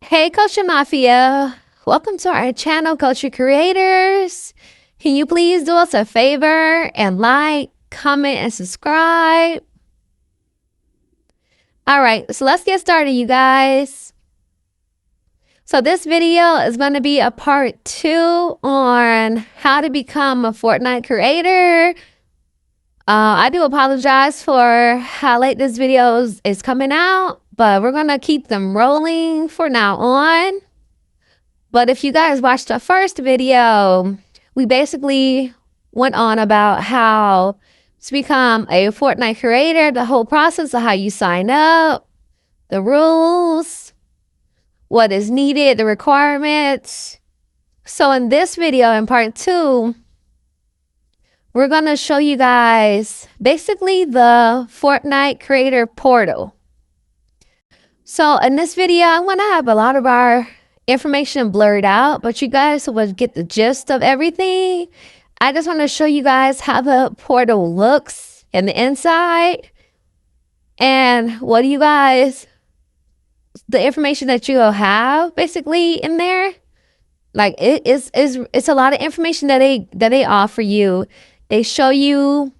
Hey Culture Mafia, welcome to our channel Culture Creators. Can you please do us a favor and like, comment, and subscribe? Alright, so let's get started, you guys. So this video is going to be a part 2 on how to become a Fortnite creator. I do apologize for how late this video is coming out, but we're going to keep them rolling for now on. But if you guys watched the first video, we basically went on about how to become a Fortnite creator, the whole process of how you sign up, the rules, what is needed, the requirements. So in this video, in part 2, we're going to show you guys basically the Fortnite creator portal. So in this video, I'm going to have a lot of our information blurred out, but you guys will get the gist of everything. I just want to show you guys how the portal looks in the inside and what do you guys, the information that you will have basically in there. Like it's a lot of information that they offer you. They show you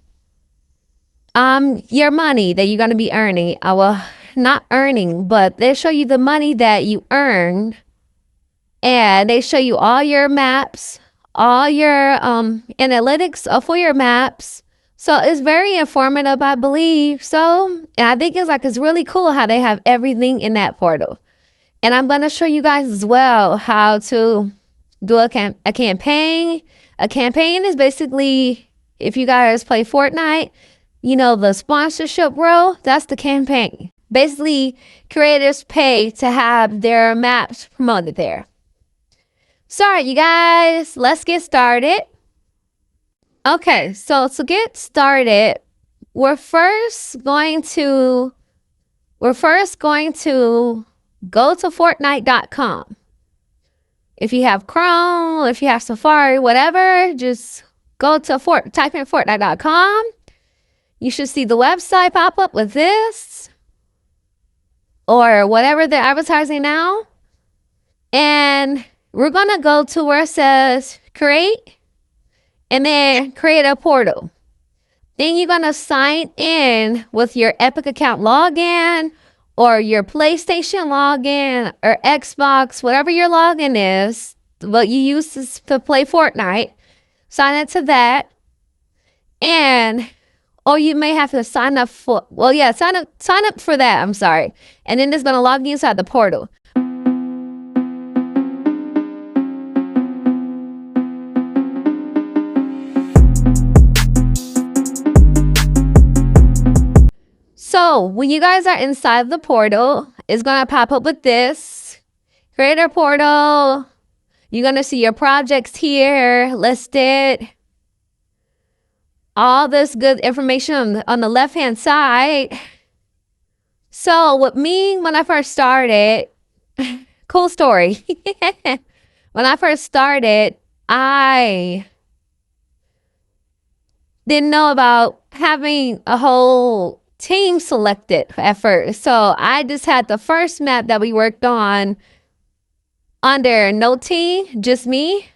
your money that you're going to be earning. Well, not earning, but they show you the money that you earn. And they show you all your maps, all your analytics for your maps. So it's very informative, I believe. So, and I think it's really cool how they have everything in that portal. And I'm going to show you guys as well how to do a campaign. A campaign is basically, if you guys play Fortnite, you know, the sponsorship row, that's the campaign. Basically, creators pay to have their maps promoted there. Sorry, you guys, let's get started. Okay, so to get started, we're first going to go to fortnite.com. If you have Chrome, if you have Safari, whatever, just go to type in fortnite.com. You should see the website pop up with this or whatever they're advertising now. And we're going to go to where it says create and then create a portal. Then you're going to sign in with your Epic account login or your PlayStation login or Xbox, whatever your login is, what you use to play Fortnite. Sign into that. And or you may have to sign up for, well, yeah, sign up for that. I'm sorry. And then it's going to log you inside the portal. So when you guys are inside the portal, it's going to pop up with this creator portal. You're going to see your projects here listed. All this good information on the left hand side. So with me, when I first started, cool story. When I first started, I didn't know about having a whole team selected at first. So I just had the first map that we worked on under no team, just me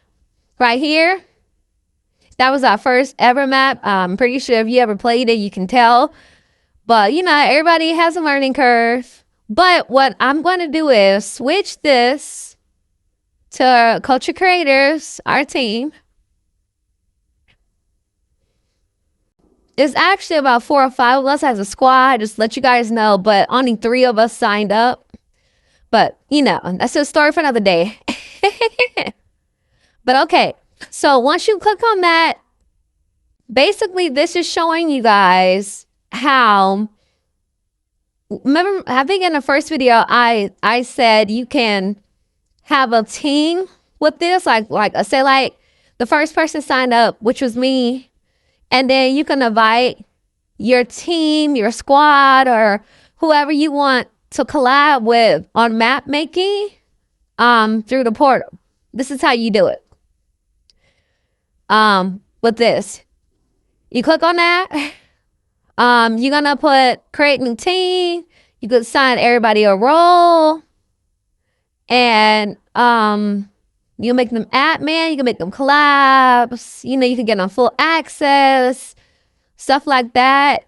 right here. That was our first ever map. I'm pretty sure if you ever played it, you can tell. But, you know, everybody has a learning curve. But what I'm going to do is switch this to Culture Creators, our team. It's actually about 4 or 5 of us as a squad, just let you guys know. But only 3 of us signed up. But, you know, that's a story for another day. But, okay. So once you click on that, basically this is showing you guys how, remember, I think in the first video, I said you can have a team with this, like say like the first person signed up, which was me. And then you can invite your team, your squad, or whoever you want to collab with on map making through the portal. This is how you do it. With this, you click on that. You're gonna put create new team. You could assign everybody a role. And you make them admin, you can make them collabs, you know, you can get them full access, stuff like that.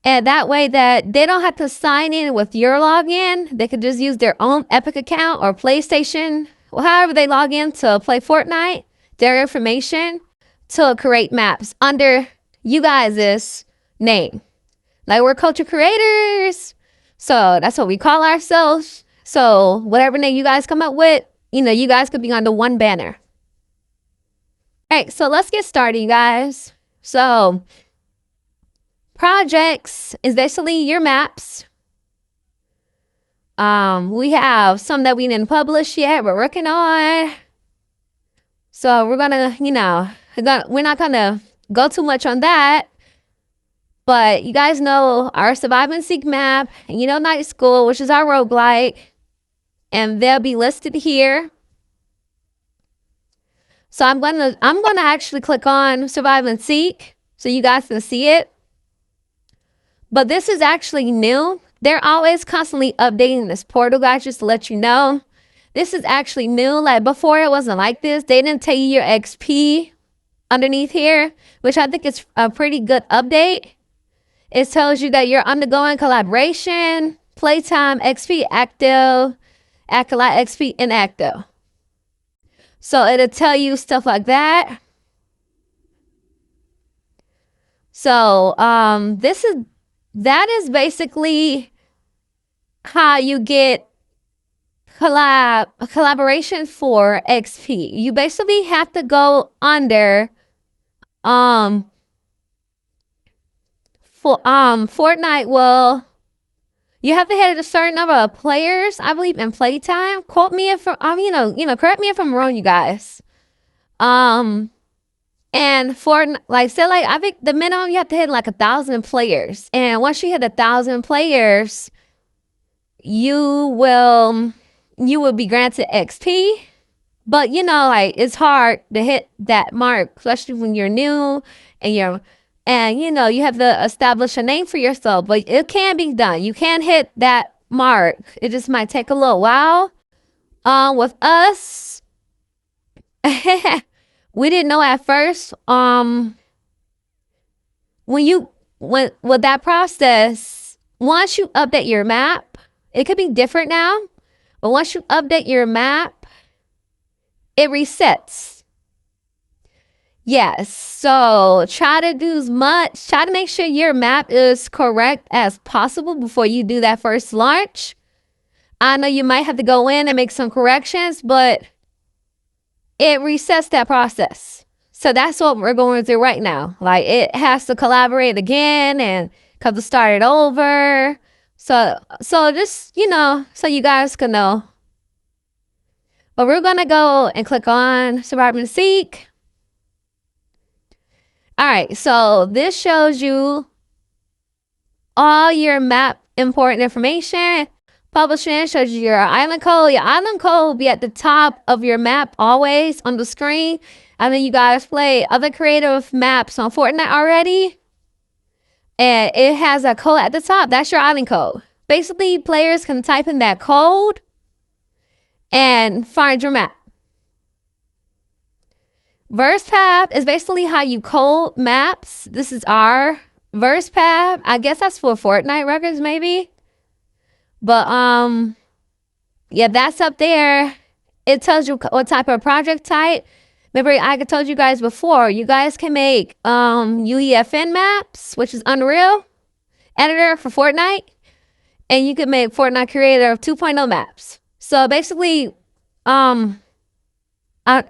And that way that they don't have to sign in with your login. They could just use their own Epic account or PlayStation, however they log in to play Fortnite, their information to create maps under you guys' name. Like, we're culture creators. So that's what we call ourselves. So whatever name you guys come up with, you know, you guys could be under one banner. All right, so let's get started, you guys. So projects is basically your maps. We have some that we didn't publish yet, we're working on. So we're gonna, you know, we're not gonna go too much on that. But you guys know our Survive and Seek map, and you know Night School, which is our roguelike, and they'll be listed here. So I'm gonna actually click on Survive and Seek so you guys can see it. But this is actually new. They're always constantly updating this portal, guys, just to let you know. This is actually new. Like, before it wasn't like this. They didn't tell you your XP underneath here, which I think is a pretty good update. It tells you that you're undergoing collaboration, playtime, XP active, acolyte XP inactive. So it'll tell you stuff like that. So that is basically how you get collaboration for XP. You basically have to go under Fortnite will, you have to hit a certain number of players, I believe, in playtime. Quote me if correct me if I'm wrong, you guys. And for like, say, like, I think the minimum you have to hit like 1,000 players, and once you hit 1,000 players, you will be granted XP. But you know, like, it's hard to hit that mark, especially when you're new and you know, you have to establish a name for yourself. But it can be done. You can hit that mark. It just might take a little while. With us, we didn't know at first. With that process, once you update your map, it could be different now. But once you update your map, it resets. Yes, so try to make sure your map is correct as possible before you do that first launch. I know you might have to go in and make some corrections, but it resets that process. So that's what we're going through right now. Like, it has to collaborate again and have to start it over. So just, you know, so you guys can know. But we're gonna go and click on Survive and Seek. All right, so this shows you all your map important information. Publishing shows you your island code. Your island code will be at the top of your map always on the screen. I know you guys play other creative maps on Fortnite already, and it has a code at the top. That's your island code. Basically, players can type in that code and find your map. Verse path is basically how you code maps. This is our verse path. I guess that's for Fortnite records, maybe. But yeah, that's up there. It tells you what type of project type. Remember, I told you guys before, you guys can make UEFN maps, which is Unreal editor for Fortnite, and you can make Fortnite Creator 2.0 maps. So basically,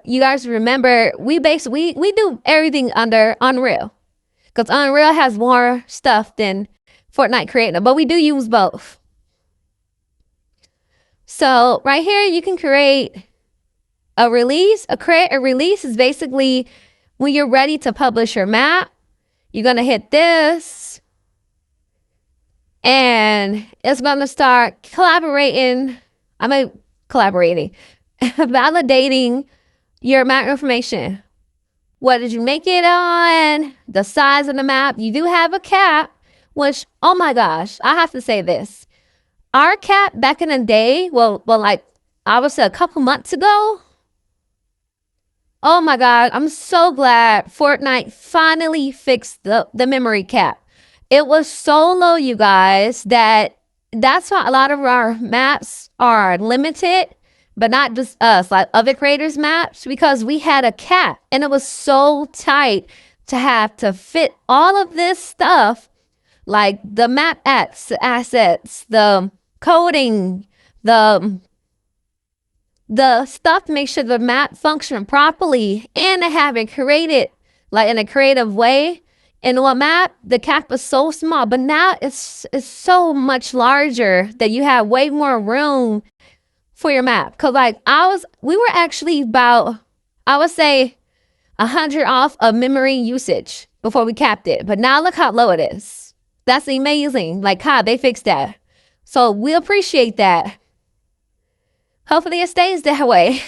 you guys remember, we do everything under Unreal, because Unreal has more stuff than Fortnite Creator, but we do use both. So right here, you can create a release. Create a release is basically when you're ready to publish your map. You're gonna hit this, and it's gonna start validating your map information. What did you make it on? The size of the map. You do have a cap, which, oh my gosh, I have to say this. Our cap back in the day, well, like I would say a couple months ago. Oh my God, I'm so glad Fortnite finally fixed the memory cap. It was so low, you guys, that's why a lot of our maps are limited, but not just us, like other creators' maps, because we had a cap and it was so tight to have to fit all of this stuff, like the map assets, the coding, the stuff to make sure the map functioned properly and to have it created like in a creative way. In one map, the cap was so small, but now it's so much larger that you have way more room for your map. Cause like we were actually about, I would say 100 off of memory usage before we capped it. But now look how low it is. That's amazing. Like how they fixed that. So we appreciate that. Hopefully it stays that way.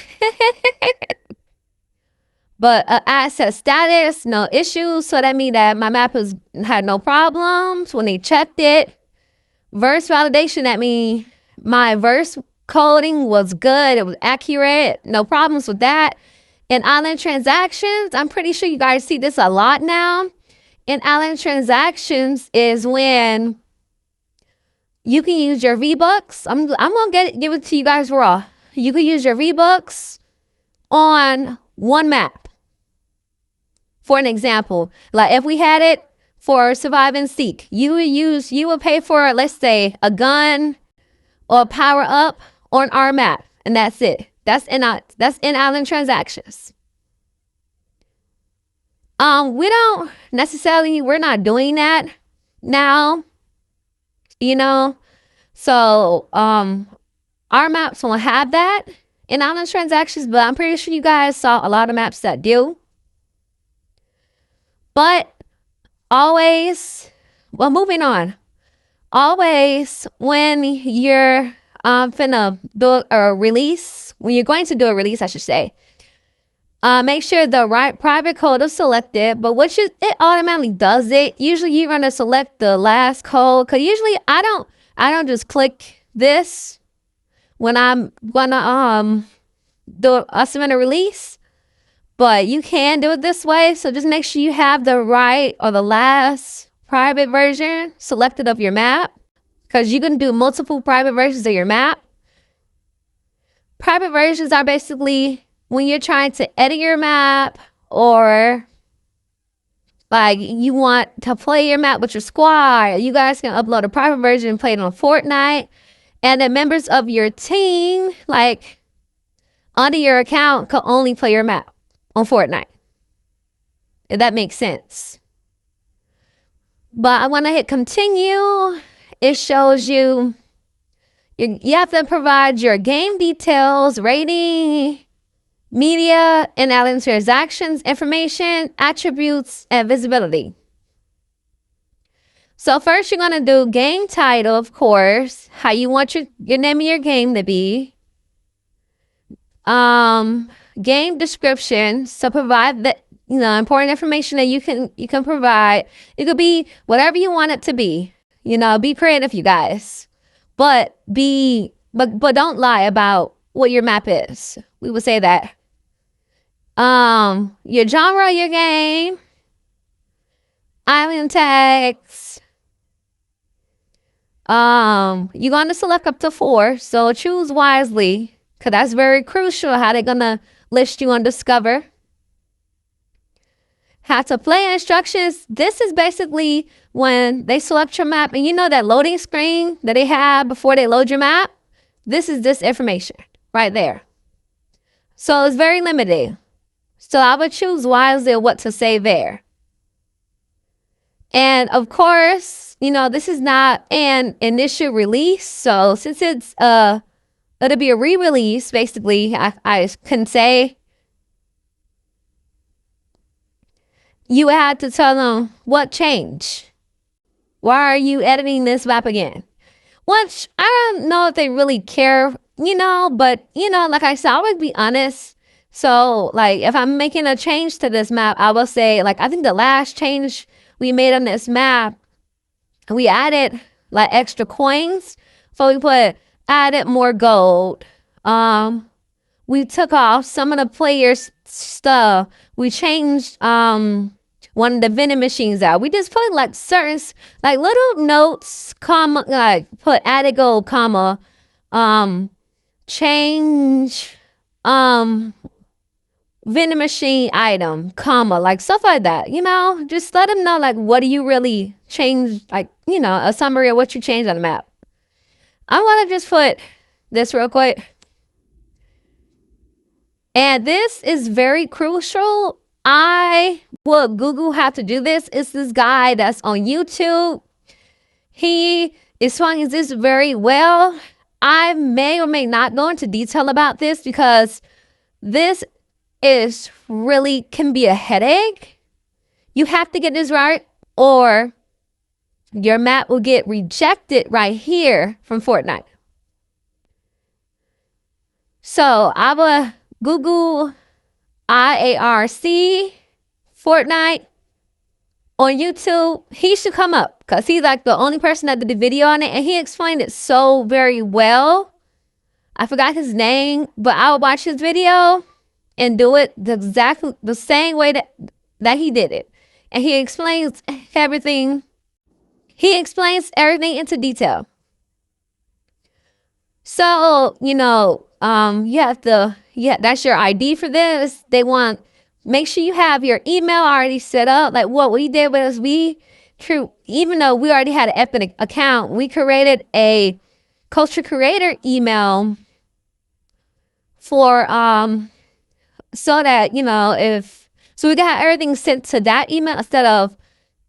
But asset status, no issues. So that means that my map had no problems when they checked it. Verse validation, that means my verse coding was good. It was accurate. No problems with that. In island transactions, I'm pretty sure you guys see this a lot now. In island transactions is when you can use your V-Bucks. I'm gonna give it to you guys raw. You can use your V-Bucks on one map. For an example, like if we had it for Survive and Seek, you would pay for, let's say, a gun or a power up on our map, and that's it. That's in island transactions. We don't necessarily, we're not doing that now, you know. So our maps won't have that in island transactions, but I'm pretty sure you guys saw a lot of maps that do. But always, well, moving on. Always when you're finna do a release, when you're going to do a release, I should say, make sure the right private code is selected. But it automatically does it. Usually you're gonna select the last code, because usually I don't just click this when I'm gonna do a submit a release. But you can do it this way. So just make sure you have the right or the last private version selected of your map, because you can do multiple private versions of your map. Private versions are basically when you're trying to edit your map, or like you want to play your map with your squad. You guys can upload a private version and play it on Fortnite. And the members of your team, like under your account, can only play your map on Fortnite, if that makes sense. But I want to hit continue. It shows you have to provide your game details, rating, media, and island transactions, information, attributes, and visibility. So first you're going to do game title, of course, how you want your name of your game to be. Game description, so provide the important information that you can provide. It could be whatever you want it to be. Be creative, you guys, but don't lie about what your map is. We would say that. Your genre, your game, island text. You're going to select up to 4, so choose wisely, because that's very crucial how they're gonna list you on Discover. How to play instructions. This is basically when they select your map, and you know that loading screen that they have before they load your map. This is this information right there. So it's very limited. So I would choose wisely what to say there. And of course, this is not an initial release. So since it's it'll be a re-release, basically, I can say you had to tell them what changed. Why are you editing this map again? Which I don't know if they really care, but like I said, I would be honest. So like if I'm making a change to this map, I will say, like, I think the last change we made on this map, we added like extra coins. So we added more gold, We took off some of the players' stuff. We changed one of the vending machines out. We just put like certain like little notes, comma, like put added gold, comma, change vending machine item, comma, like stuff like that. You know, just let them know like what do you really change, like, you know, a summary of what you changed on the map. I want to just put this real quick. And this is very crucial. I will Google how to do this. It's this guy that's on YouTube. He explains this very well. I may or may not go into detail about this because this is really can be a headache. You have to get this right or your map will get rejected right here from Fortnite. So I will Google IARC Fortnite on YouTube. He should come up because he's like the only person that did the video on it and he explained it so very well. I forgot his name, but I will watch his video and do it exactly the same way that he did it. And he explains everything. He explains everything into detail. So, you know, you have to, that's your ID for this. They want, make sure you have your email already set up. Like what we did was even though we already had an Epic account, we created a Culture Creator email for, so that, you know, so we got everything sent to that email instead of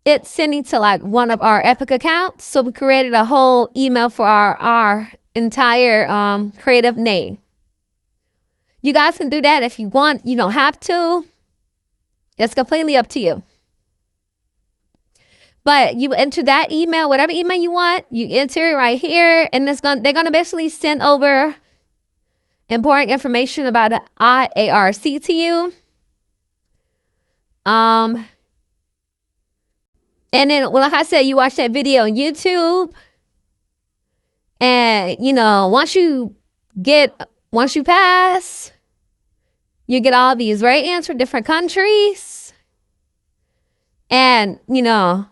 it sending to like one of our Epic accounts. So we created a whole email for our entire creative name. You guys can do that if you want. You don't have to. It's completely up to you. But you enter that email, whatever email you want, you enter it right here, and they're gonna basically send over important information about the IARC to you. And then, well, like I said, you watch that video on YouTube. And, you know, once you pass, you get all these ratings for different countries. And, you know,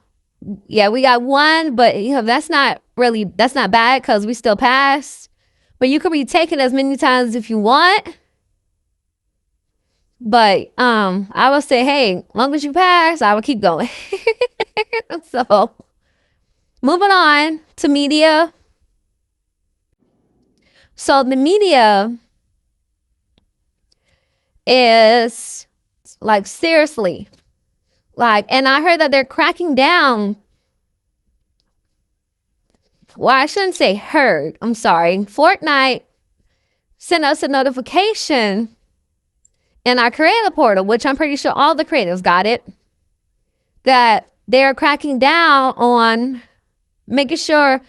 yeah, we got one, but, you know, that's not bad because we still passed. But you could be taken as many times if you want. But I will say, hey, as long as you pass, I will keep going. So, moving on to media. So the media is like seriously, like, and I heard that they're cracking down. Well, I shouldn't say heard. I'm sorry. Fortnite sent us a notification in our creator portal, which I'm pretty sure all the creators got it, that they're cracking down on making sure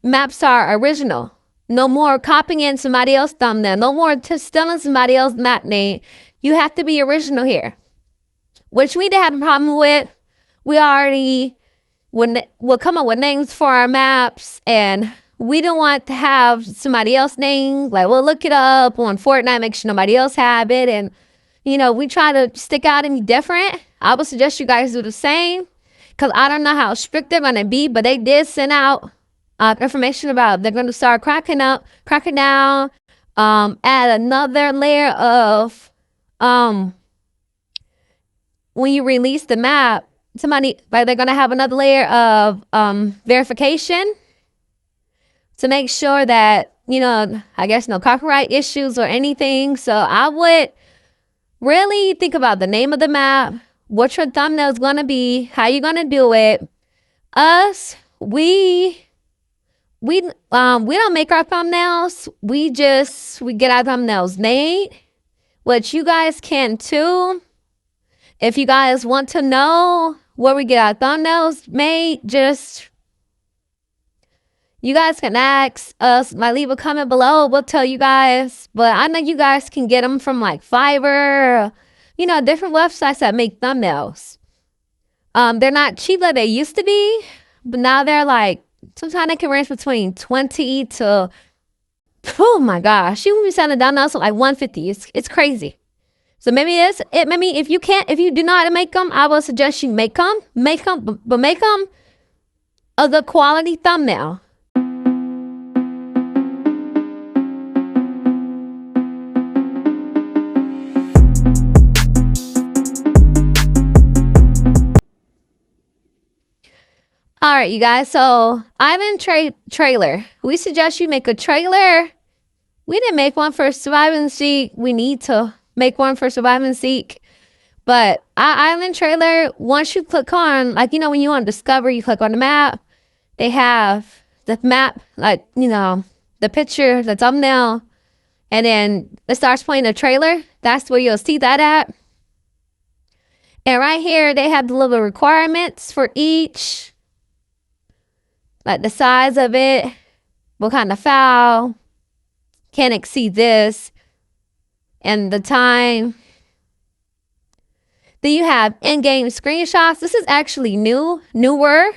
maps are original. No more copying in somebody else's thumbnail. No more stealing somebody else's map name. You have to be original here, which we didn't have a problem with. We already we'll come up with names for our maps, and we don't want to have somebody else's name. Like, we'll look it up on Fortnite, make sure nobody else have it, and you know, we try to stick out and be different. I would suggest you guys do the same, because I don't know how strict they're gonna be, but they did send out information about they're going to start cracking down, add another layer of, when you release the map, they're going to have another layer of verification to make sure that, you know, I guess no copyright issues or anything. So I would really think about the name of the map, what your thumbnail is going to be, how you're going to do it. We don't make our thumbnails. We get our thumbnails made, which you guys can too. If you guys want to know where we get our thumbnails made, you guys can ask us, like leave a comment below. We'll tell you guys. But I know you guys can get them from like Fiverr, you know, different websites that make thumbnails. They're not cheap like they used to be, but now they're like, sometimes they can range between $20 to Oh my gosh, she will be selling down now to like 150. It's crazy. So maybe maybe if you do not make them, I will suggest you make them, but make them of the quality thumbnail. All right, you guys. So Ivan trailer. We suggest you make a trailer. We didn't make one for Survive and Seek. We need to make one for Survive and Seek. But our island trailer, once you click on, like, you know, when you on Discover, you click on the map. They have the map, like, you know, the picture, the thumbnail, and then it starts playing the trailer. That's where you'll see that at. And right here, they have the little requirements for each. Like the size of it, what kind of file, can't exceed this, and the time. Then you have in-game screenshots. This is actually newer,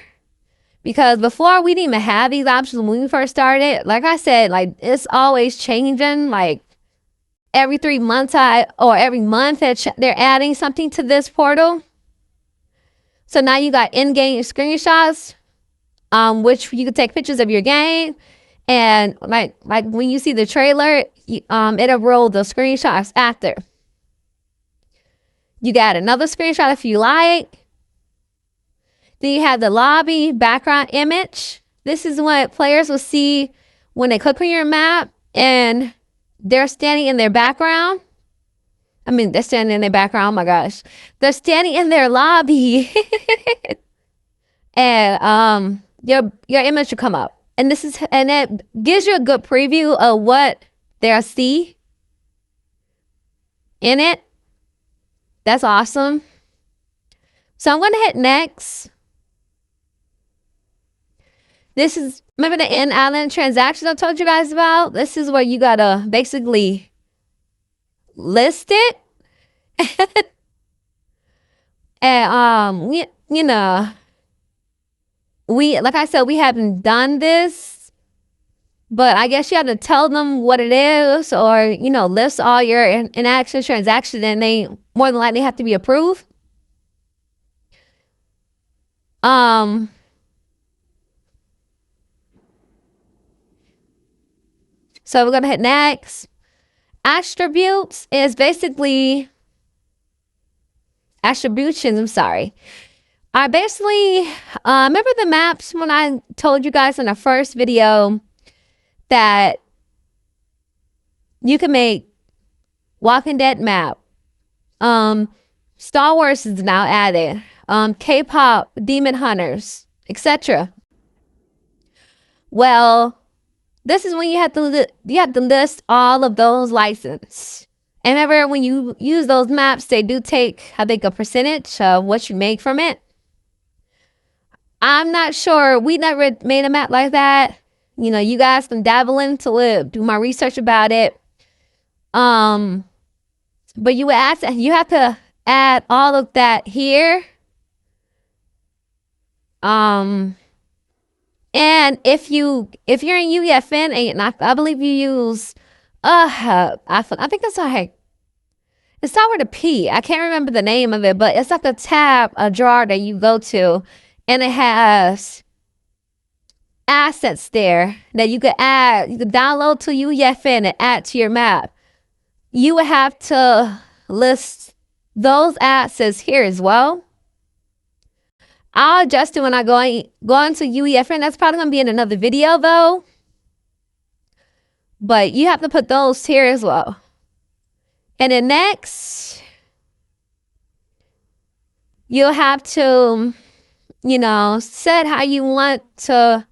because before we didn't even have these options when we first started. Like I said, like it's always changing. Like every 3 months or every month they're adding something to this portal. So now you got in-game screenshots, which you can take pictures of your game, and like when you see the trailer, it'll roll the screenshots after. You got another screenshot if you like. Then you have the lobby background image. This is what players will see when they click on your map and they're standing in their background. I mean, they're standing in their background. Oh my gosh. They're standing in their lobby. And your image will come up. And it gives you a good preview of what they'll see in it. That's awesome. So I'm going to hit next. This is, remember the in-island transactions I told you guys about? This is where you got to basically list it. And, you know, like I said, we haven't done this, but I guess you have to tell them what it is, or, you know, list all your in-action transactions, and they more than likely have to be approved. So we're going to hit next. Attributes is basically attributions. I'm sorry. I basically, remember the maps when I told you guys in the first video that you can make Walking Dead map. Star Wars is now added. K-pop, Demon Hunters, etc. Well, this is when you have to list all of those licenses. And remember, when you use those maps, they do take, I think, a percentage of what you make from it. I'm not sure. We never made a map like that. You know, you guys can dabble into it, do my research about it. But you have to add all of that here. And if you're in UEFN, and I believe you use I think that's like, it starts with a P. I can't remember the name of it, but it's like a tab, a drawer that you go to, and it has assets there that you could add. You could download to UEFN and add to your map. You would have to list those assets here as well. I'll adjust it when I go into UEFN. That's probably going to be in another video though. But you have to put those here as well. And then next, you'll have to, you know, set how you want to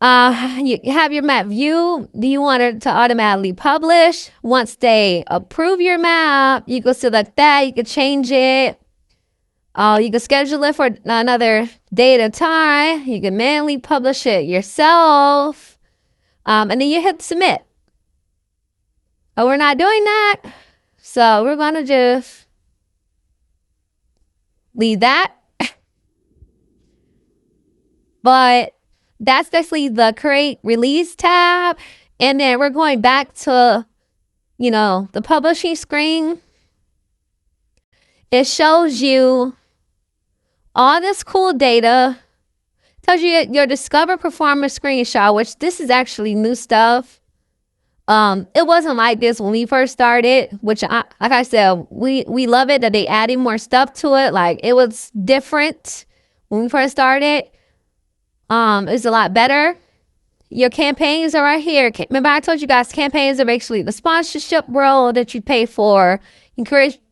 you have your map view. Do you want it to automatically publish? Once they approve your map, you can select that. You can change it. You can schedule it for another date or time. You can manually publish it yourself. And then you hit submit. But we're not doing that. So we're going to just leave that. But That's basically the create release tab. And then we're going back to, the publishing screen. It shows you all this cool data. Tells you your discover performance screenshot, which this is actually new stuff. It wasn't like this when we first started, which like I said, we love it that they added more stuff to it. Like, it was different when we first started. It's a lot better. Your campaigns are right here. Remember I told you guys campaigns are basically the sponsorship role that you pay for.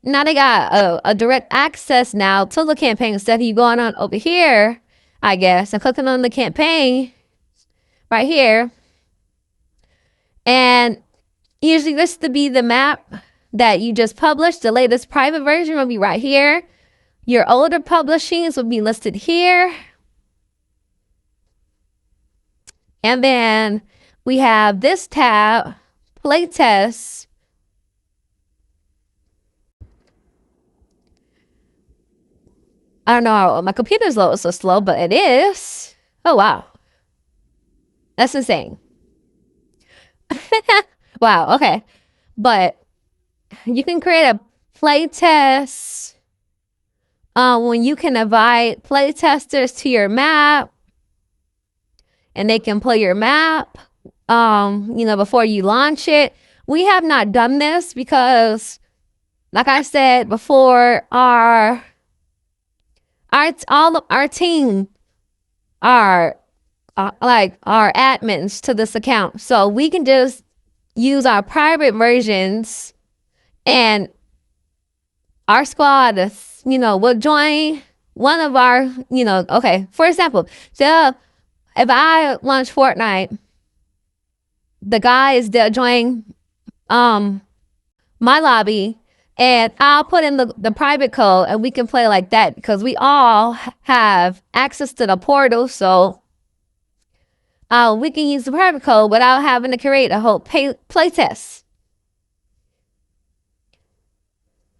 Now they got a direct access now to the campaign instead of you going on over here, I guess, and clicking on the campaign right here. And usually this to be the map that you just published. The latest private version will be right here. Your older publishings will be listed here. And then we have this tab, playtest. I don't know, my computer's so slow, but it is. Oh, wow. That's insane. Wow, okay. But you can create a playtest when you can invite playtesters to your map and they can play your map, before you launch it. We have not done this because, like I said before, all of our team are our admins to this account, so we can just use our private versions, and our squad, will join one of our, okay, for example, so if I launch Fortnite, the guys that join my lobby, and I'll put in the private code and we can play like that because we all have access to the portal. So we can use the private code without having to create a whole play test.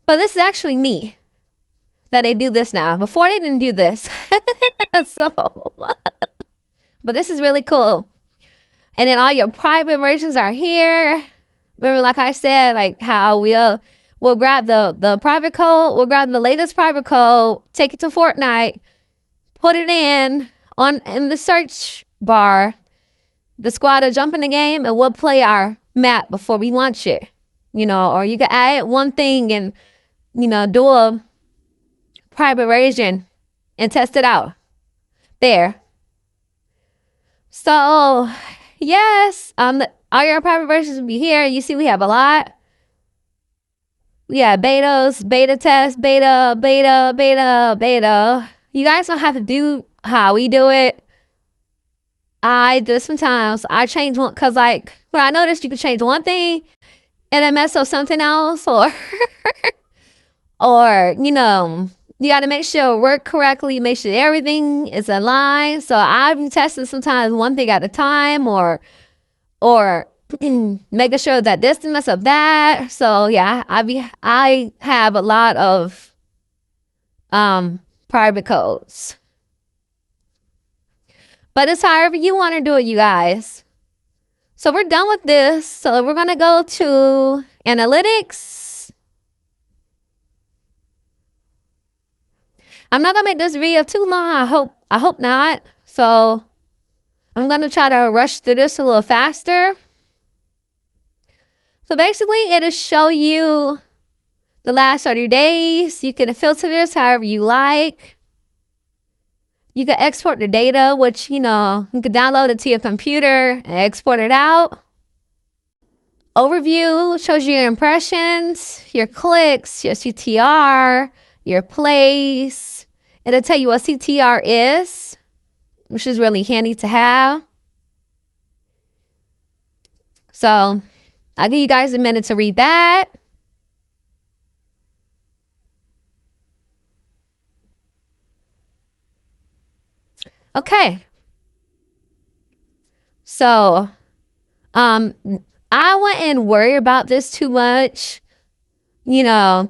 But this is actually neat that they do this now. Before they didn't do this. But this is really cool. And then all your private versions are here. Remember, like I said, like how we'll grab the private code, we'll grab the latest private code, take it to Fortnite, put it in the search bar. The squad will jump in the game and we'll play our map before we launch it. Or you can add one thing and, do a private version and test it out there. So, yes, all your private versions will be here. You see we have a lot. We have betas, beta test, beta. You guys don't have to do how we do it. I do sometimes. I change one because, like, when I noticed you could change one thing and then mess up something else, or you got to make sure it work correctly, make sure everything is aligned. So I've been testing sometimes one thing at a time, or making sure that this didn't mess up that. So yeah, I have a lot of private codes. But it's however you want to do it, you guys. So we're done with this. So we're gonna go to analytics. I'm not gonna make this video too long. I hope not. So I'm gonna try to rush through this a little faster. So basically, it'll show you the last 30 days. You can filter this however you like. You can export the data, which, you can download it to your computer and export it out. Overview shows you your impressions, your clicks, your CTR, your plays. It'll tell you what CTR is, which is really handy to have. So I'll give you guys a minute to read that. Okay. So, I wouldn't worry about this too much. This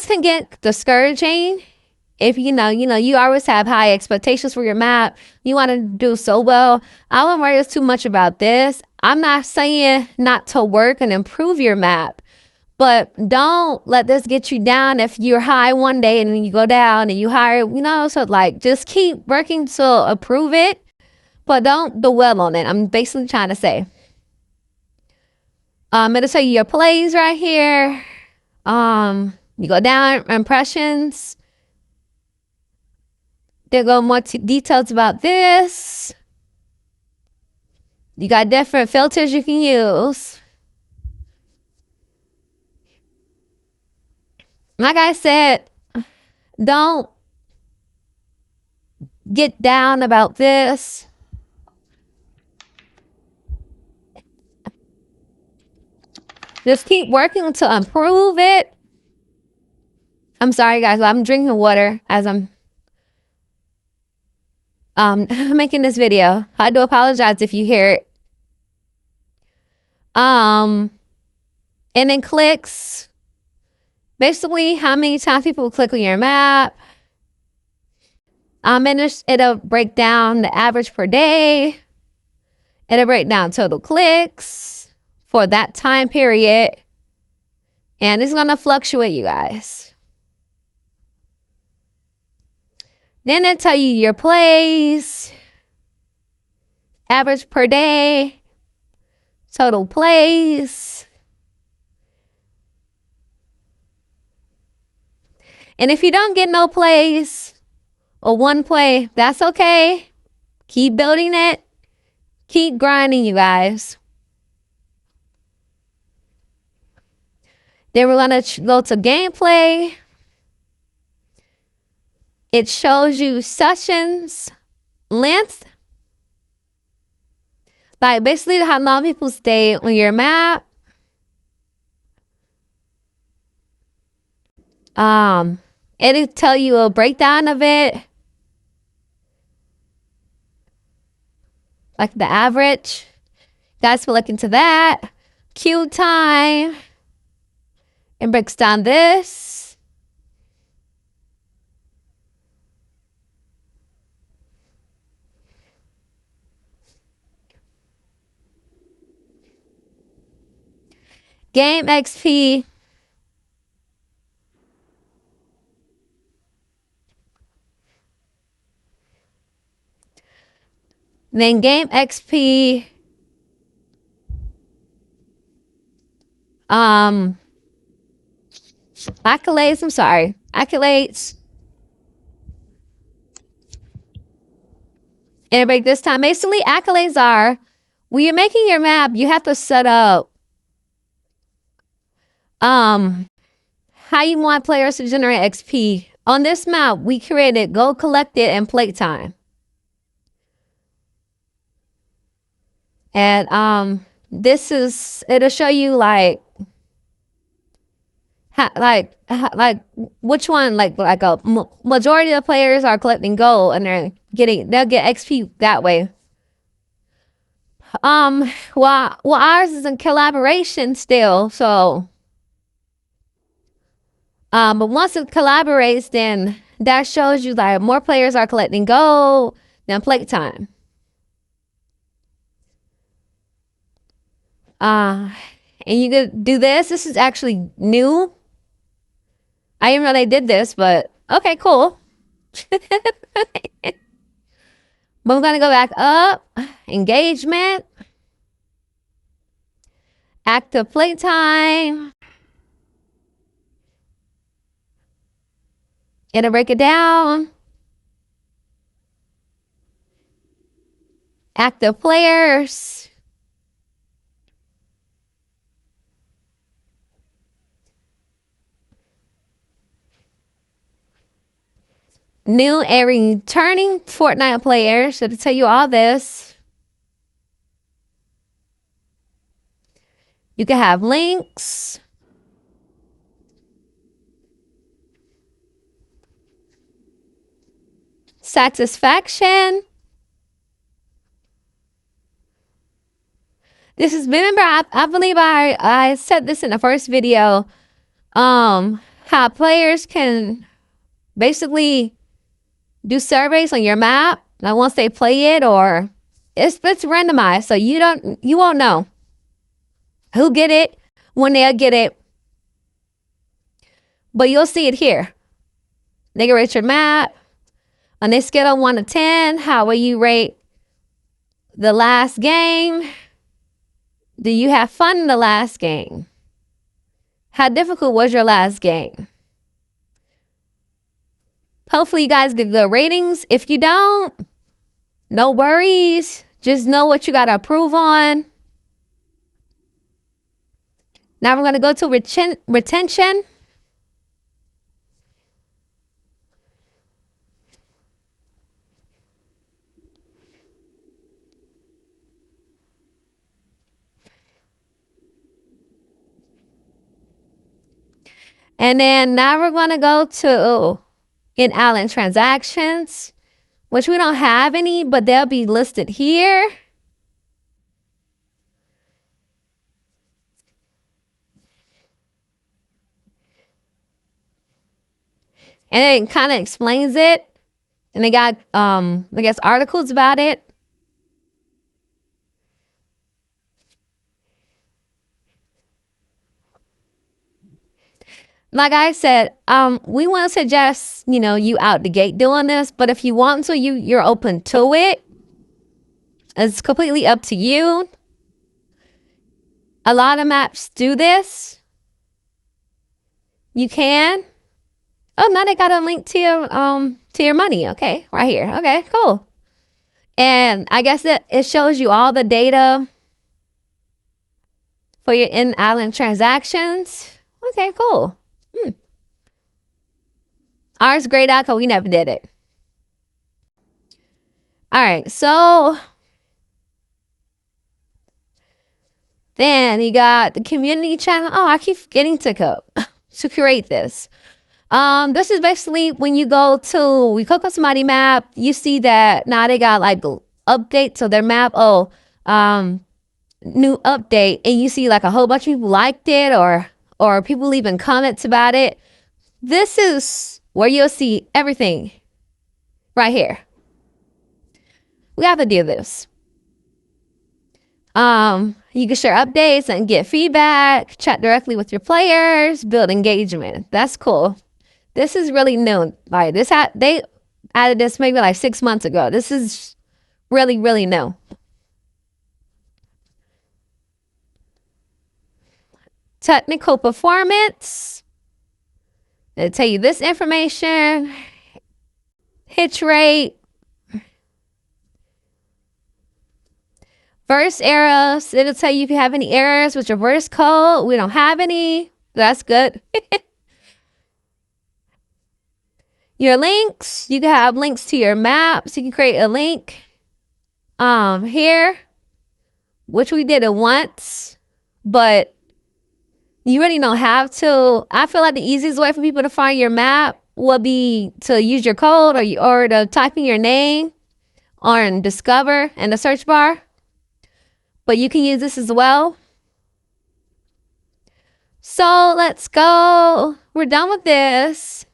can get discouraging if you always have high expectations for your map, you want to do so well, I wouldn't worry too much about this. I'm not saying not to work and improve your map, but don't let this get you down if you're high one day and then you go down and you higher, so like just keep working to improve it, but don't dwell on it. I'm basically trying to say. It'll tell you your plays right here. You go down, impressions. They'll go more details about this. You got different filters you can use. Like I said, don't get down about this. Just keep working to improve it. I'm sorry, guys, but I'm drinking water as I'm making this video. I do apologize if you hear it. And then clicks. Basically, how many times people click on your map. And it'll break down the average per day. It'll break down total clicks for that time period. And it's going to fluctuate, you guys. Then it'll tell you your plays, average per day, total plays. And if you don't get no plays or one play, that's okay. Keep building it. Keep grinding, you guys. Then we're going to go to gameplay. It shows you sessions, length. Like basically how long people stay on your map. It'll tell you a breakdown of it. Like the average. Guys will look into that. Queue time. It breaks down this. Game XP. Then game XP. Accolades, I'm sorry. Accolades. And break this time. Basically, accolades are when you're making your map, you have to set up how you want players to generate XP. On this map, we created Go Collect It and Playtime. And it'll show you like which one, like a majority of players are collecting gold and they'll get XP that way. Well ours is in collaboration still, so but once it collaborates, then that shows you like more players are collecting gold than playtime. And you could do this. This is actually new. I didn't know they did this, but okay, cool. But we're gonna go back up. Engagement. Active playtime. It'll break it down. Active players. New and returning Fortnite players. So to tell you all this, you can have links. Satisfaction. This is, remember, I believe I said this in the first video. How players can basically do surveys on your map. Now once they play it, or it's randomized, so you won't know who get it, when they'll get it. But you'll see it here. They can rate your map. On a scale of 1 to 10, how will you rate the last game? Do you have fun in the last game? How difficult was your last game? Hopefully you guys get good ratings. If you don't, no worries. Just know what you got to approve on. Now we're going to go to retention. And then now we're going to go to in Allen transactions, which we don't have any, but they'll be listed here. And it kind of explains it. And they got, I guess, articles about it. Like I said, we want to suggest, you out the gate doing this. But if you want to, you're open to it. It's completely up to you. A lot of maps do this. You can. Oh, now they got a link to your money. Okay, right here. Okay, cool. And I guess it shows you all the data for your in Allen transactions. Okay, cool. Ours grayed out because we never did it. All right, so then you got the community channel. Oh, I keep forgetting to create this. This is basically when you we click on somebody's map, you see that now they got like the update to their map. Oh, new update, and you see like a whole bunch of people liked it, or people leaving comments about it. This is where you'll see everything right here. We have to do this. You can share updates and get feedback, chat directly with your players, build engagement. That's cool. This is really new. Like they added this maybe like 6 months ago. This is really, really new. Technical performance. It'll tell you this information. Hitch rate. Verse errors. It'll tell you if you have any errors with your verse code. We don't have any. That's good. Your links. You can have links to your maps. You can create a link here, which we did it once, but you really don't have to. I feel like the easiest way for people to find your map would be to use your code or to type in your name or discover in the search bar. But you can use this as well. So let's go. We're done with this.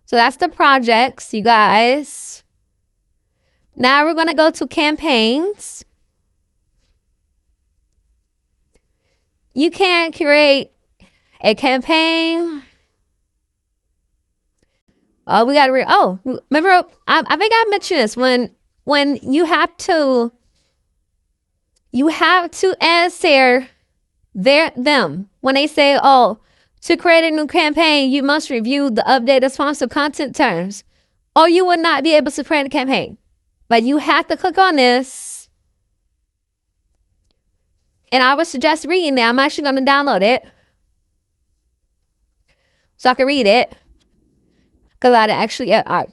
So that's the projects, you guys. Now we're going to go to campaigns. You can create a campaign. Oh, we got to remember, I think I mentioned this when you have to answer them when they say, oh, to create a new campaign, you must review the updated sponsored content terms, or you will not be able to create a campaign. But you have to click on this. And I would suggest reading it. I'm actually going to download it so I can read it. Because I actually, I'm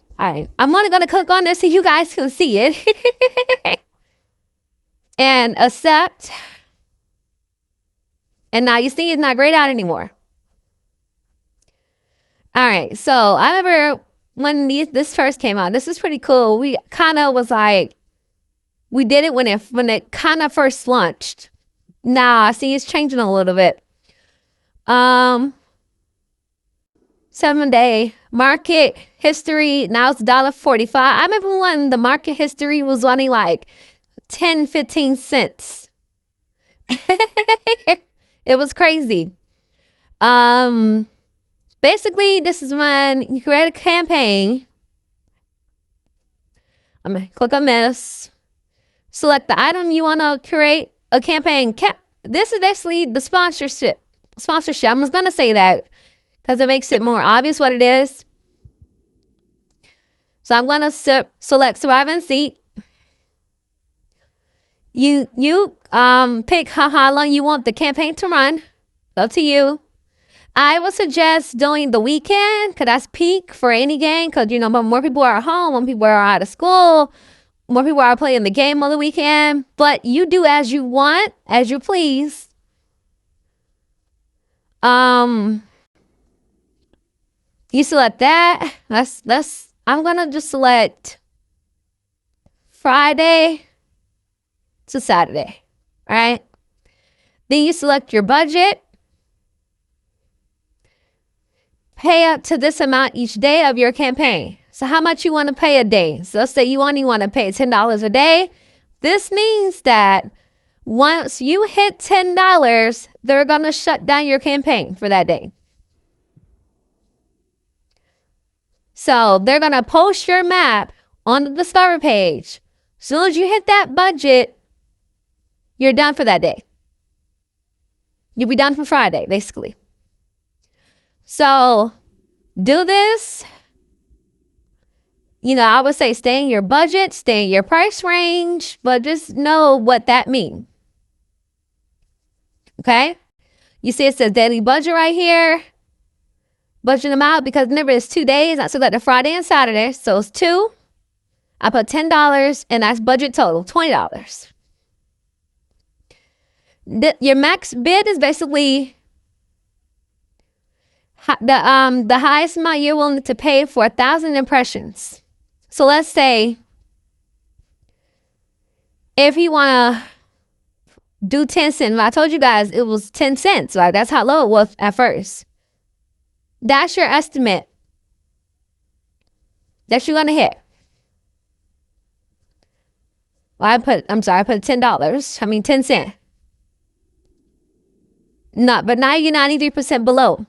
only going to click on this so you guys can see it. And accept. And now you see it's not grayed out anymore. All right. So I remember when this first came out, this is pretty cool. We kind of was like, we did it when it kind of first launched. Now I see it's changing a little bit. 7-day Market history, now it's $1.45. I remember when the market history was only like 10, 15 cents. It was crazy. Basically, this is when you create a campaign. I'm gonna click on this. Select the item you want to create a campaign. This is basically the sponsorship. I'm just gonna say that because it makes it more obvious what it is. So I'm gonna select survive and seek. You pick how long you want the campaign to run. Up to you. I would suggest doing the weekend because that's peak for any game, because more people are at home, more people are out of school, more people are playing the game on the weekend. But you do as you want, as you please. You select that. I'm gonna just select Friday to Saturday. All right. Then you select your budget. Pay up to this amount each day of your campaign. So how much you want to pay a day? So let's say you only want to pay $10 a day. This means that once you hit $10, they're going to shut down your campaign for that day. So they're going to post your map on the Discover page. As soon as you hit that budget, you're done for that day. You'll be done for Friday, basically. So do this. I would say stay in your budget, stay in your price range, but just know what that means. Okay? You see it says daily budget right here. Budget amount, because remember it's 2 days. I select the Friday and Saturday, so it's 2. I put $10 and that's budget total, $20. Your max bid is basically the highest amount you're willing to pay for 1,000 impressions. So let's say if you want to do 10 cents, I told you guys it was 10 cents. Like that's how low it was at first. That's your estimate that you're going to hit. Well, I put $10. I mean 10 cents. But now you're 93% below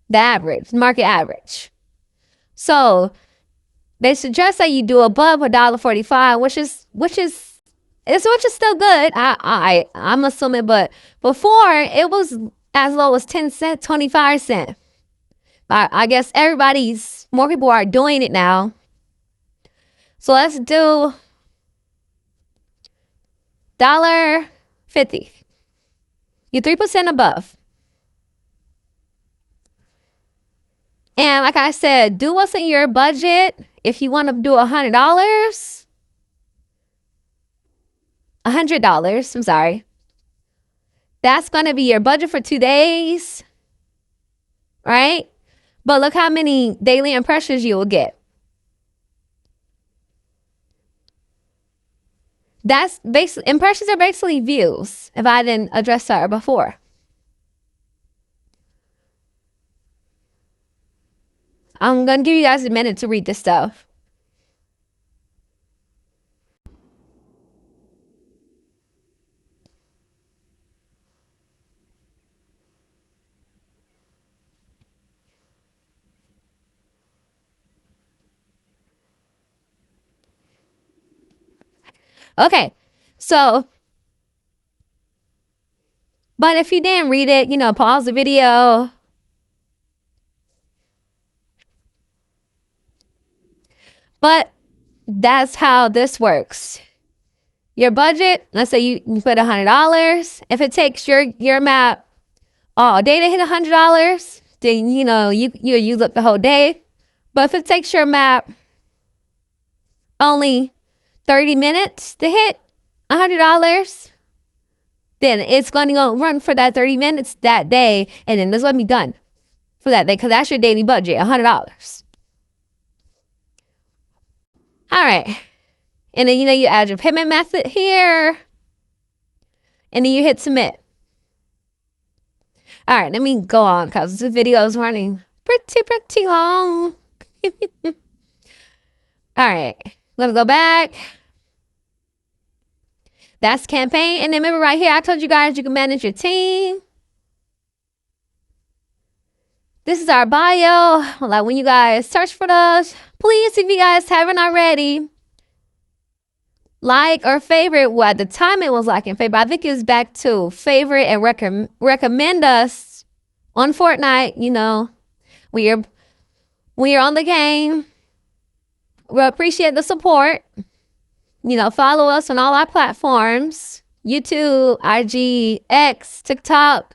the average, market average. So they suggest that you do above $1.45, which is still good. I'm assuming, but before it was as low as 10 cents, 25 cents. I guess more people are doing it now. So let's do $1.50. You're 3% above. And like I said, do what's in your budget. If you want to do $100, I'm sorry. That's going to be your budget for 2 days, right? But look how many daily impressions you will get. Impressions are basically views, if I didn't address that before. I'm going to give you guys a minute to read this stuff. Okay, so, but if you didn't read it, pause the video. But that's how this works. Your budget, let's say you put $100. If it takes your map all day to hit $100, then you use up the whole day. But if it takes your map only 30 minutes to hit $100, then it's going to go run for that 30 minutes that day, and then it's going to be done for that day, because that's your daily budget, $100. All right. And then, you add your payment method here. And then you hit submit. All right, let me go on because this video is running pretty long. All right, let's go back. That's campaign. And then remember right here, I told you guys you can manage your team. This is our bio. Like when you guys search for those, please, if you guys haven't already, like or favorite. Well, at the time it was like and favorite. I think it's back to favorite and recommend us on Fortnite. You know, when you're on the game, we appreciate the support. You know, follow us on all our platforms: YouTube, IG, X, TikTok.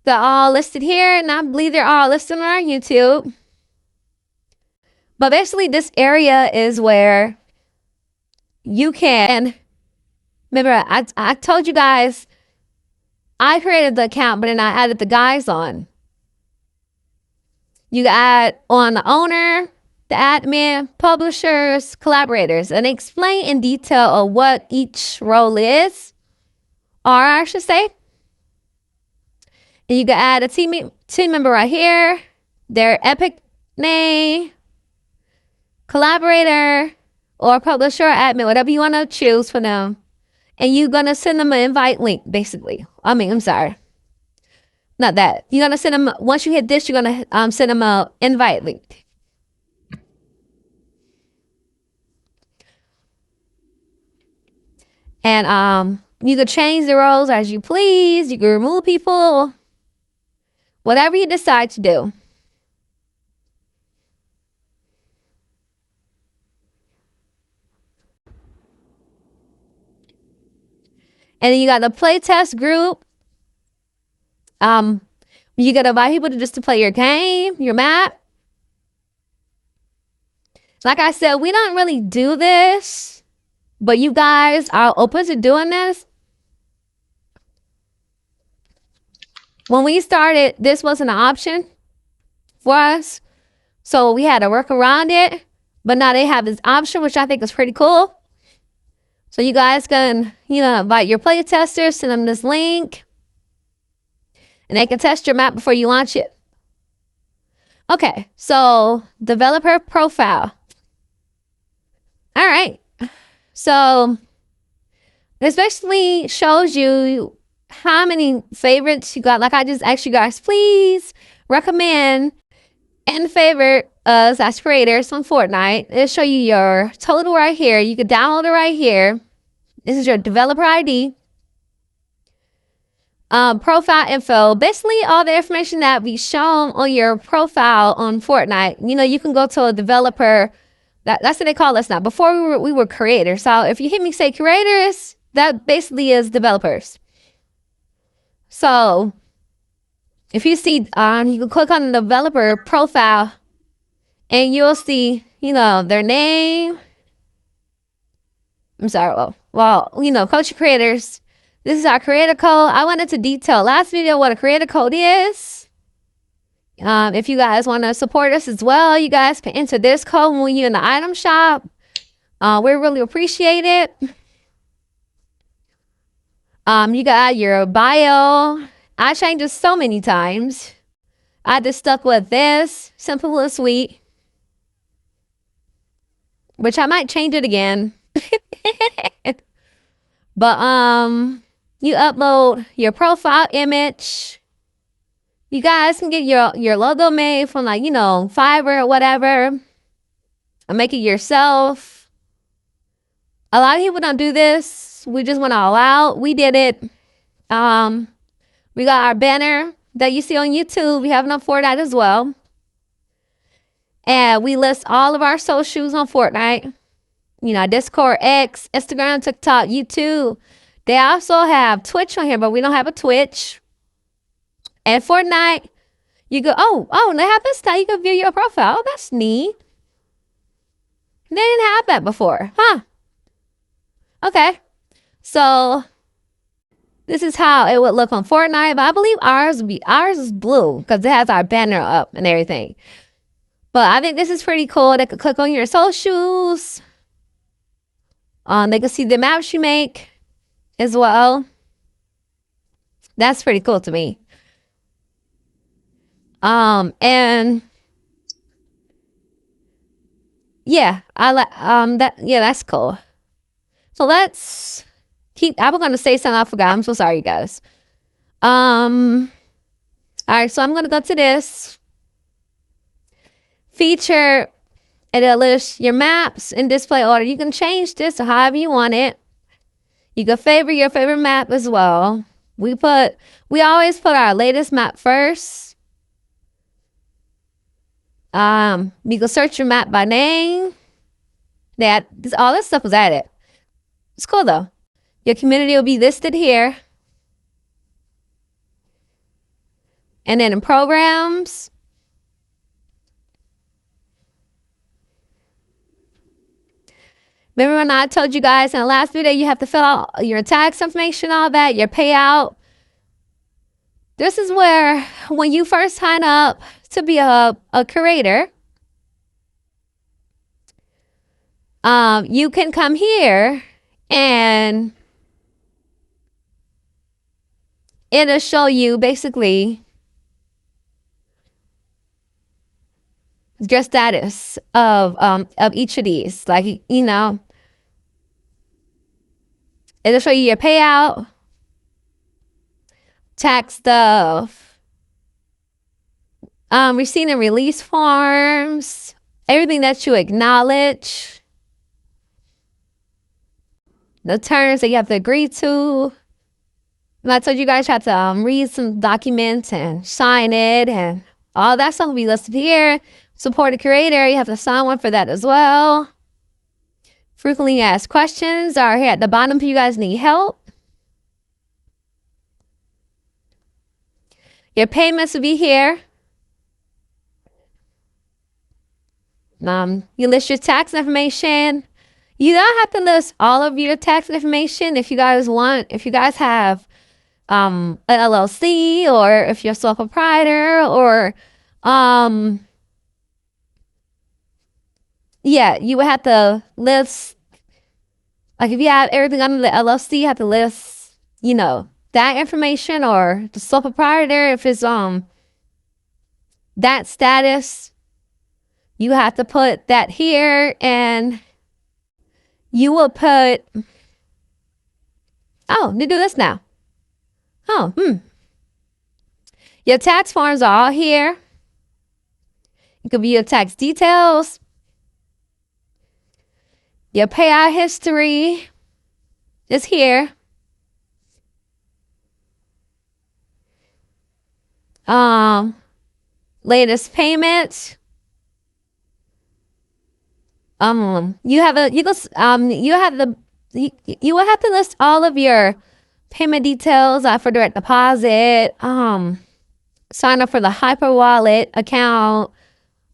They're all listed here, and I believe they're all listed on our YouTube. But basically, this area is where you can, remember, I told you guys, I created the account, but then I added the guys on. You add on the owner, the admin, publishers, collaborators, and explain in detail of what each role is, or I should say. And you can add a team member right here, their epic name, collaborator, or publisher, or admin, whatever you want to choose for them. And you're going to send them an invite link, basically. I'm sorry. Not that. You're going to send them, once you hit this, you're going to send them an invite link. And you can change the roles as you please. You can remove people. Whatever you decide to do. And then you got the playtest group. You gotta invite people to play your game, your map. Like I said, we don't really do this, but you guys are open to doing this. When we started, this wasn't an option for us, so we had to work around it. But now they have this option, which I think is pretty cool. So you guys can, invite your play testers, send them this link, and they can test your map before you launch it. Okay, so developer profile. All right, so this basically shows you how many favorites you got. Like I just asked you guys, please recommend and favorite us as creators on Fortnite. It'll show you your total right here. You can download it right here. This is your developer ID. Profile info. Basically all the information that we shown on your profile on Fortnite. You can go to a developer. That's what they call us now. Before we were creators. So if you hear me say creators, that basically is developers. So if you see, you can click on the developer profile and you'll see, their name. I'm sorry. Well, Culture Creators. This is our creator code. I wanted to detail last video what a creator code is. If you guys want to support us as well, you guys can enter this code when you're in the item shop. We really appreciate it. You got your bio. I changed it so many times. I just stuck with this, simple and sweet, which I might change it again. But you upload your profile image. You guys can get your logo made from Fiverr or whatever, or make it yourself. A lot of people don't do this. We just went all out. We did it. We got our banner that you see on YouTube. We have it on Fortnite as well. And we list all of our socials on Fortnite. Discord, X, Instagram, TikTok, YouTube. They also have Twitch on here, but we don't have a Twitch. And Fortnite, you go, oh, they have this time. You can view your profile. Oh, that's neat. They didn't have that before, huh? Okay. So this is how it would look on Fortnite, but I believe ours is blue because it has our banner up and everything. But I think this is pretty cool. They could click on your socials. They can see the maps you make as well. That's pretty cool to me. And yeah, I like that. Yeah, that's cool. So let's keep. I was gonna say something I forgot. I'm so sorry, you guys. All right, so I'm gonna go to this feature. It'll list your maps in display order. You can change this to however you want it. You can favorite your favorite map as well. We always put our latest map first. You can search your map by name. All this stuff was added. It's cool though. Your community will be listed here. And then in programs, remember when I told you guys in the last video, you have to fill out your tax information, all that, your payout. This is where, when you first sign up to be a creator, you can come here and it'll show you basically your status of each of these. Like, you know, it'll show you your payout, tax stuff, receipt and release forms, everything that you acknowledge, the terms that you have to agree to. And I told you guys you have to read some documents and sign it, and all that stuff will be listed here. Support a creator, you have to sign one for that as well. Frequently asked questions are here at the bottom if you guys need help. Your payments will be here. You list your tax information. You don't have to list all of your tax information if you guys want. If you guys have an LLC, or if you're a sole proprietor, or yeah, you would have to list, like if you have everything under the LLC, you have to list, you know, that information, or the sole proprietor, if it's that status, you have to put that here, and you will put, oh, they do this now. Oh, Your tax forms are all here. It could be your tax details, your payout history is here. Latest payments. You will have to list all of your payment details for direct deposit, sign up for the hyper wallet account,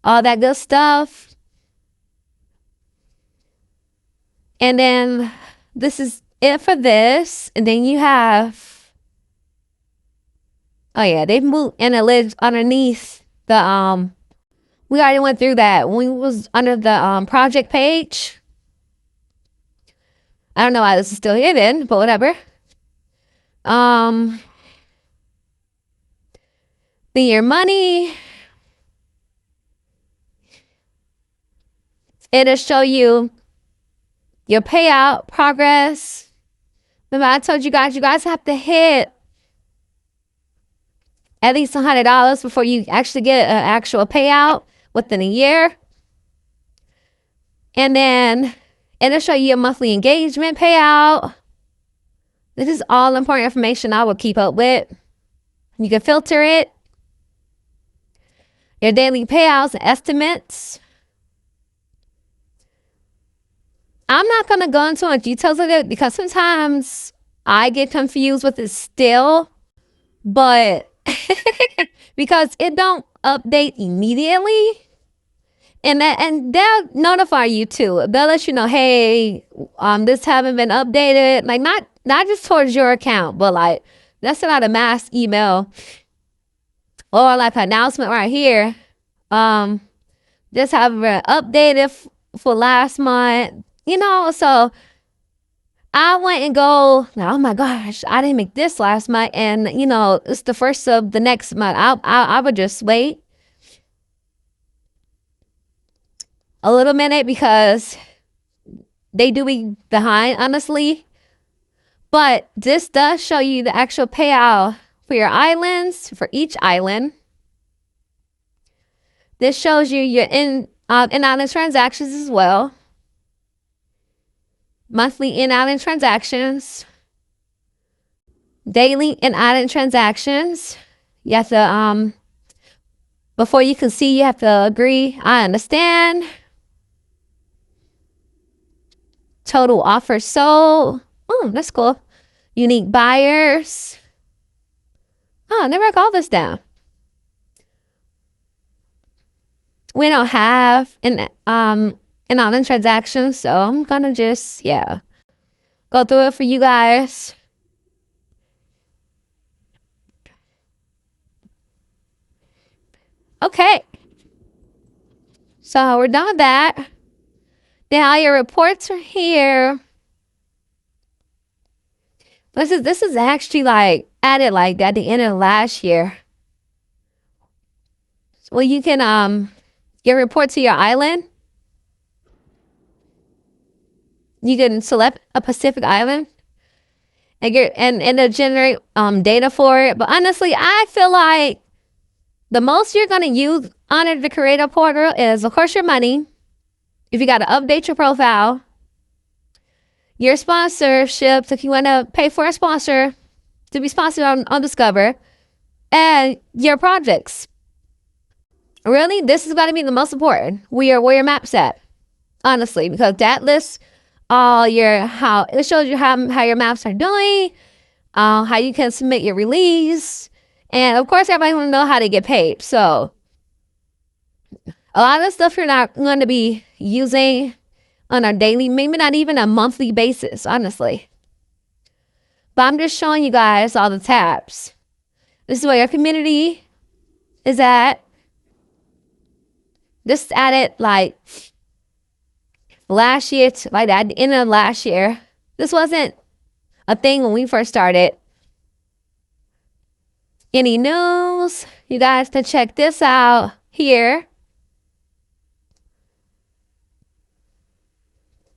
all that good stuff. And then this is it for this. And then you have, oh yeah, they've moved, and it lives underneath the we already went through that when we was under the project page. I don't know why this is still hidden, but whatever. Then your money, it'll show you your payout progress. Remember I told you guys have to hit at least $100 before you actually get an actual payout within a year. And then it'll show you your monthly engagement payout. This is all important information I will keep up with. You can filter it. Your daily payouts and estimates. I'm not going to go into much details of it because sometimes I get confused with it still. But because it don't update immediately. And they'll notify you too. They'll let you know, hey, this haven't been updated. Like not just towards your account, but like that's not a mass email or like an announcement right here. This haven't been updated for last month. You know, so I went and go, oh my gosh, I didn't make this last month. And, you know, it's the first of the next month. I would just wait a little minute because they do be behind, honestly. But this does show you the actual payout for your islands, for each island. This shows you your in-island transactions as well. Monthly in-island transactions. Daily in-island transactions. You have to, before you can see, you have to agree, I understand. Total offers sold. Oh, that's cool. Unique buyers. Oh, I never wrote all this down. We don't have an island transactions, so I'm gonna just go through it for you guys. Okay, so we're done with that. Now your reports are here. This is actually like added like at the end of last year. Well, you can get report to your island. You can select a Pacific island and it'll generate data for it. But honestly, I feel like the most you're gonna use on the creator portal is, of course, your money. If you gotta update your profile, your sponsorships, if you wanna pay for a sponsor to be sponsored on Discover, and your projects. Really, this is gonna be the most important. Where your map's at, honestly, because that lists all how it shows you how your maps are doing, how you can submit your release, and of course everybody want to know how to get paid. So a lot of stuff you're not going to be using on a daily, maybe not even a monthly basis, honestly. But I'm just showing you guys all the tabs. This is where your community is at. This added like last year, like at the end of last year. This wasn't a thing when we first started. Any news? You guys can check this out here.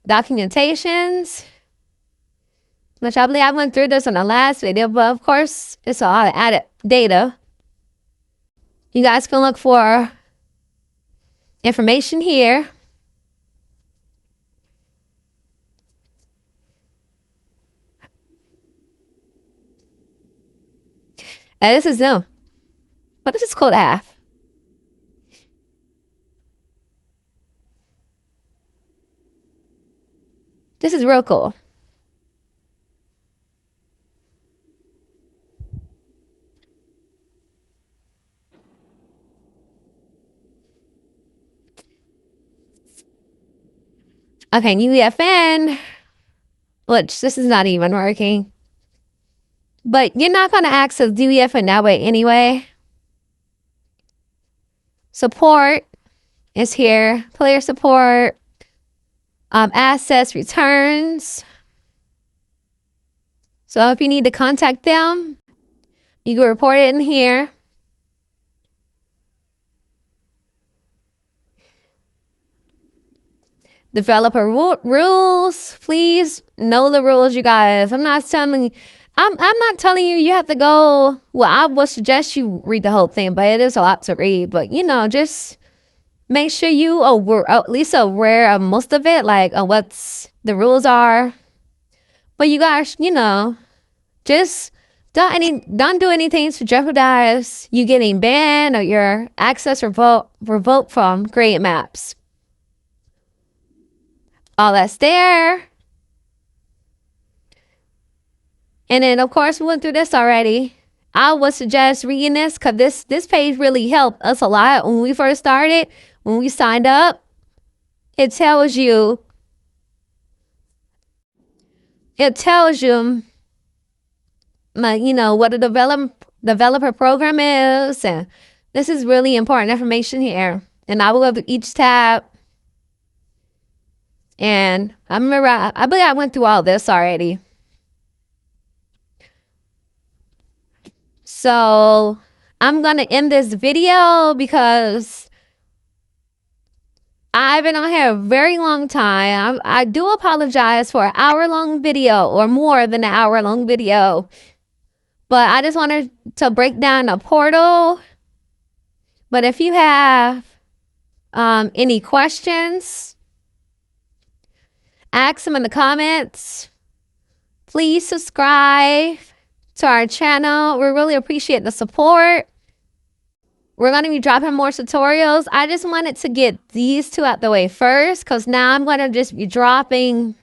Documentations, which I believe I went through this on the last video, but of course it's all added data. You guys can look for information here. And this is new. But this is cool to have. This is real cool. Okay, new EFN, which this is not even working. But you're not going to access UEFN that way anyway. Support is here. Player support. Assets, returns. So if you need to contact them, you can report it in here. Developer rules. Please know the rules, you guys. I'm not telling you you have to go. Well, I would suggest you read the whole thing, but it is a lot to read. But you know, just make sure you are at least aware of most of it, like what's the rules are. But you guys, you know, just don't do anything to jeopardize you getting banned or your access revoked from create maps. All that's there. And then of course we went through this already. I would suggest reading this because this page really helped us a lot when we first started. When we signed up, it tells you you know, what a developer program is, and this is really important information here. And I will go through each tab And I remember, I believe I went through all this already. So I'm going to end this video because I've been on here a very long time. I do apologize for an hour-long video or more than an hour-long video. But I just wanted to break down a portal. But if you have any questions, ask them in the comments. Please subscribe to our channel. We really appreciate the support. We're going to be dropping more tutorials. I just wanted to get these two out the way first, because now I'm going to just be dropping.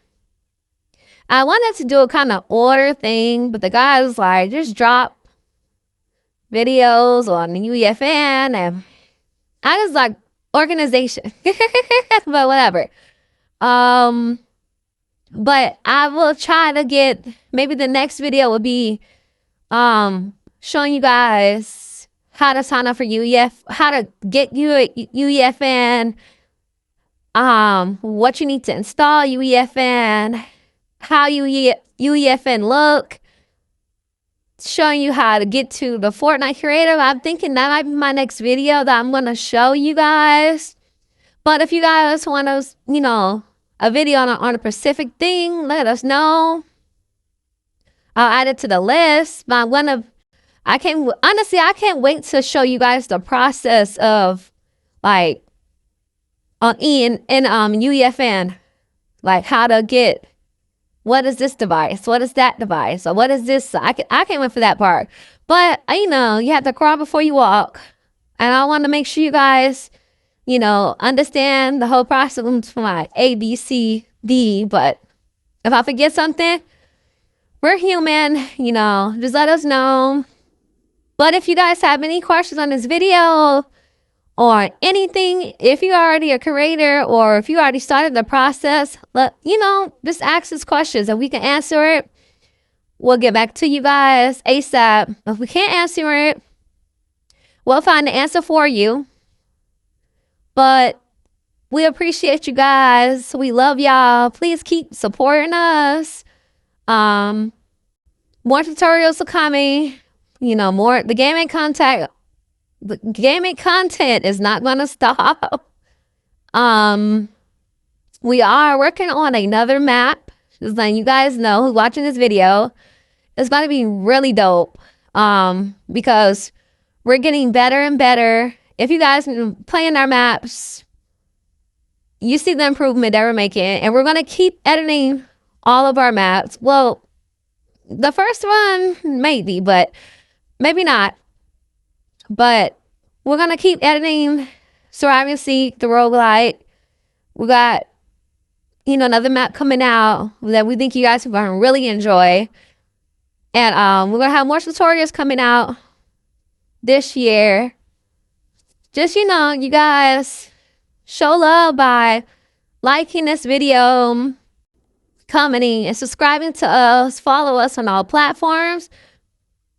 I wanted to do a kind of order thing, but the guy was like, just drop videos on UEFN. And I was like, organization. But whatever. But I will try to get, maybe the next video will be showing you guys how to sign up for UEF, how to get UEFN, what you need to install UEFN, how UEFN look, showing you how to get to the Fortnite creative. I'm thinking that might be my next video that I'm going to show you guys. But if you guys want to, you know, a video on a specific thing, let us know. I'll add it to the list. But I can't wait to show you guys the process of, like, in UEFN, like how to get, what is this device, what is that device, or what is this. I can't wait for that part. But you know, you have to crawl before you walk, and I want to make sure you guys, you know, understand the whole process for my A, B, C, D. But if I forget something, we're human, you know, just let us know. But if you guys have any questions on this video or anything, if you're already a creator or if you already started the process, you know, just ask us questions and we can answer it. We'll get back to you guys ASAP. If we can't answer it, we'll find the answer for you. But we appreciate you guys. We love y'all. Please keep supporting us. More tutorials are coming. You know, more, the gaming content is not going to stop. We are working on another map. Just letting you guys know who's watching this video. It's going to be really dope. Because we're getting better and better. If you guys playing our maps, you see the improvement that we're making. And we're going to keep editing all of our maps. Well, the first one, maybe, but maybe not. But we're going to keep editing Surviving Seek, the roguelite. We got, you know, another map coming out that we think you guys are going to really enjoy. And we're going to have more tutorials coming out this year. Just, you know, you guys show love by liking this video, commenting, and subscribing to us. Follow us on all platforms.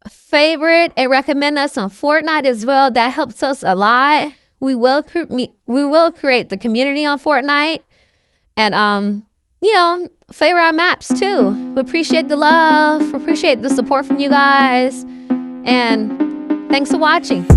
Favorite and recommend us on Fortnite as well. That helps us a lot. We will create the community on Fortnite. And you know, favor our maps too. We appreciate the love. We appreciate the support from you guys. And thanks for watching.